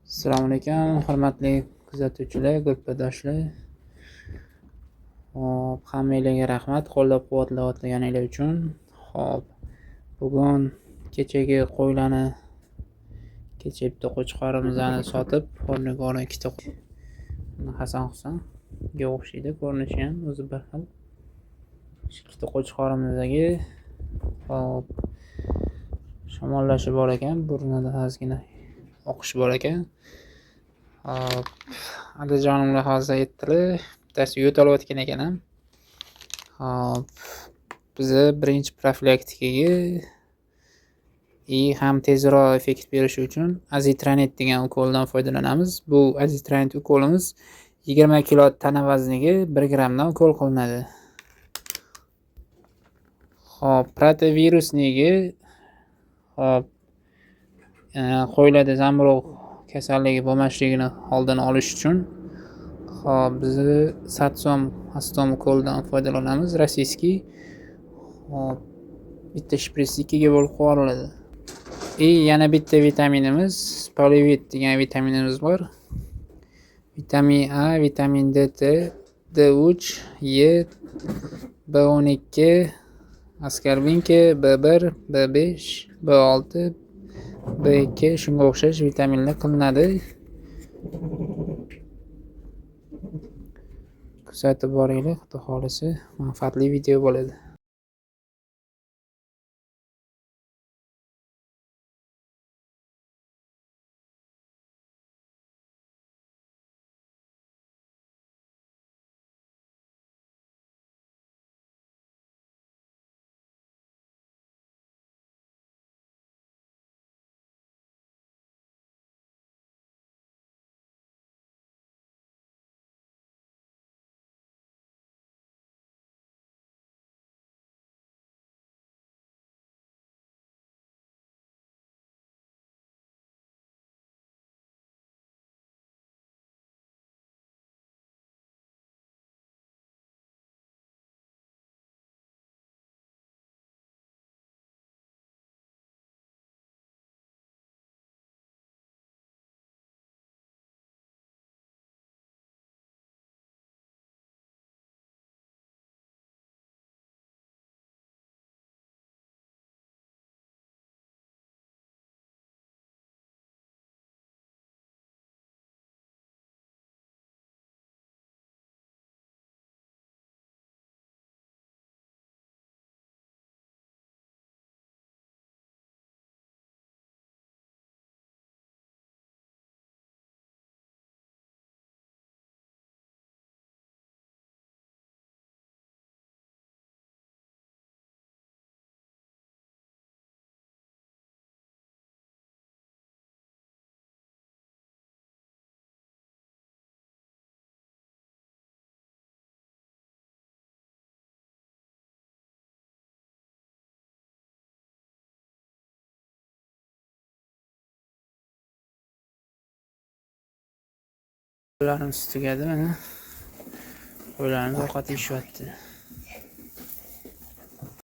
Assalomu alaykum, hurmatli kuzatuvchilar, ko'rpadoshlar. Hop, hammanglarga rahmat qo'llab-quvvatlayotganingiz uchun. Hop, bugun kechagi qo'ylarni, kecha bitta qo'chqorimizni sotib, o'rniga ikkita Hasan-Husanga o'xshaydi, ko'rinishi ham o'zi bir xil. Ikkita qo'chqorimizdagi hop shamollashi bor ekan, burnida ozgina oqish bor ekan. Hop, adajonimlar hozir aytdilar, bittasi yo'talayotgan ekan ham. Hop, biz birinchi profilaktikaga ham tezroq effekt berishi uchun azitronit degan ukoldan foydalanamiz. Bu azitronit ukolimiz 20 kilo tana vazniga 1 grammdan ukol qilinadi. Hop, protovirusniga hop qo'ylarda zamburug' kasalligi bo'lmasligini oldini olish uchun hop biz Satsom Astom ukoldan foydalanamiz. Rossiyskiy hop bitta shprits 2 ga bo'lib qo'yiladi. Yana bitta vitaminimiz polivit degan vitaminimiz bor. Vitamin A, vitamin D, D3, E, B12, askorbinka, B1, B5, B6, B2 shunga o'xshash vitaminlar qilinadi. Kuzatib boringlar, xudo xolisi manfaatli video bo'ladi. Qo'ylarimiz tugadi mana. Qo'ylarimiz ovqat yeyishyapti.